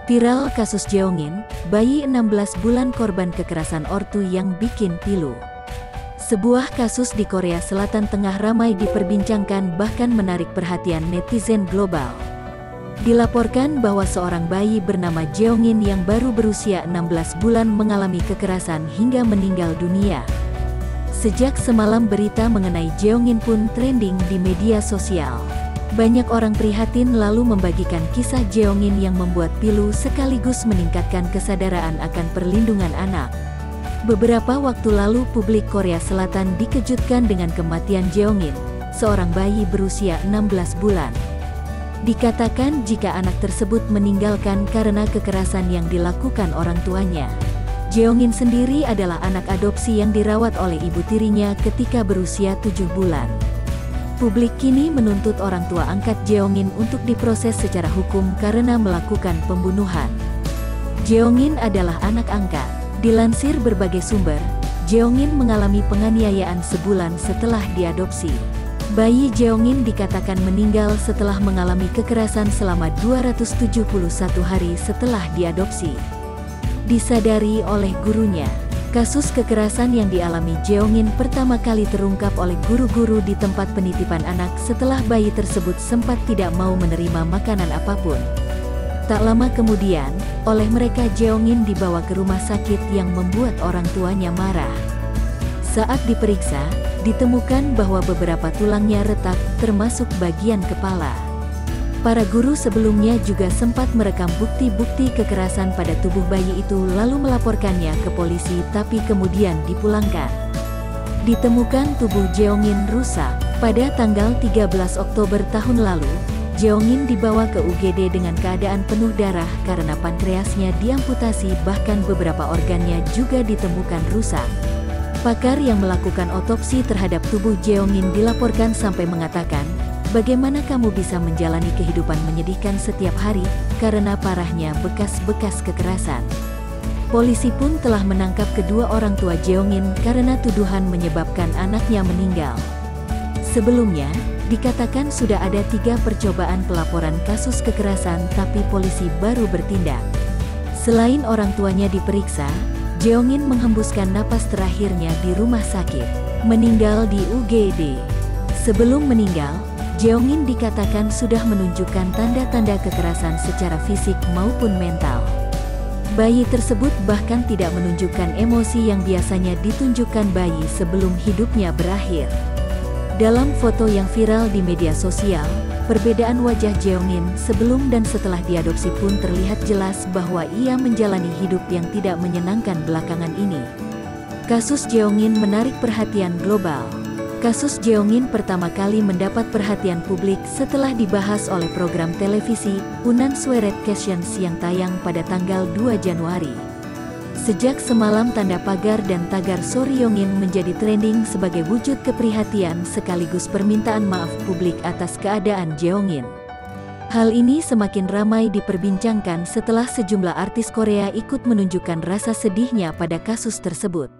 Viral kasus Jeongin, bayi 16 bulan korban kekerasan ortu yang bikin pilu. Sebuah kasus di Korea Selatan tengah ramai diperbincangkan bahkan menarik perhatian netizen global. Dilaporkan bahwa seorang bayi bernama Jeongin yang baru berusia 16 bulan mengalami kekerasan hingga meninggal dunia. Sejak semalam berita mengenai Jeongin pun trending di media sosial. Banyak orang prihatin lalu membagikan kisah Jeongin yang membuat pilu sekaligus meningkatkan kesadaran akan perlindungan anak. Beberapa waktu lalu publik Korea Selatan dikejutkan dengan kematian Jeongin, seorang bayi berusia 16 bulan. Dikatakan jika anak tersebut meninggalkan karena kekerasan yang dilakukan orang tuanya. Jeongin sendiri adalah anak adopsi yang dirawat oleh ibu tirinya ketika berusia 7 bulan. Publik kini menuntut orang tua angkat Jeongin untuk diproses secara hukum karena melakukan pembunuhan. Jeongin adalah anak angkat. Dilansir berbagai sumber, Jeongin mengalami penganiayaan sebulan setelah diadopsi. Bayi Jeongin dikatakan meninggal setelah mengalami kekerasan selama 271 hari setelah diadopsi. Disadari oleh gurunya. Kasus kekerasan yang dialami Jeongin pertama kali terungkap oleh guru-guru di tempat penitipan anak setelah bayi tersebut sempat tidak mau menerima makanan apapun. Tak lama kemudian, oleh mereka Jeongin dibawa ke rumah sakit yang membuat orang tuanya marah. Saat diperiksa, ditemukan bahwa beberapa tulangnya retak, termasuk bagian kepala. Para guru sebelumnya juga sempat merekam bukti-bukti kekerasan pada tubuh bayi itu lalu melaporkannya ke polisi tapi kemudian dipulangkan. Ditemukan tubuh Jeongin rusak. Pada tanggal 13 Oktober tahun lalu, Jeongin dibawa ke UGD dengan keadaan penuh darah karena pankreasnya diamputasi bahkan beberapa organnya juga ditemukan rusak. Pakar yang melakukan otopsi terhadap tubuh Jeongin dilaporkan sampai mengatakan, "Bagaimana kamu bisa menjalani kehidupan menyedihkan setiap hari, karena parahnya bekas-bekas kekerasan?" Polisi pun telah menangkap kedua orang tua Jeongin karena tuduhan menyebabkan anaknya meninggal. Sebelumnya, dikatakan sudah ada 3 percobaan pelaporan kasus kekerasan tapi polisi baru bertindak. Selain orang tuanya diperiksa, Jeongin menghembuskan napas terakhirnya di rumah sakit, meninggal di UGD. Sebelum meninggal, Jeongin dikatakan sudah menunjukkan tanda-tanda kekerasan secara fisik maupun mental. Bayi tersebut bahkan tidak menunjukkan emosi yang biasanya ditunjukkan bayi sebelum hidupnya berakhir. Dalam foto yang viral di media sosial, perbedaan wajah Jeongin sebelum dan setelah diadopsi pun terlihat jelas bahwa ia menjalani hidup yang tidak menyenangkan belakangan ini. Kasus Jeongin menarik perhatian global. Kasus Jeongin pertama kali mendapat perhatian publik setelah dibahas oleh program televisi Unan Sweret Questions yang tayang pada tanggal 2 Januari. Sejak semalam tanda pagar dan tagar Soryongin menjadi trending sebagai wujud keprihatinan sekaligus permintaan maaf publik atas keadaan Jeongin. Hal ini semakin ramai diperbincangkan setelah sejumlah artis Korea ikut menunjukkan rasa sedihnya pada kasus tersebut.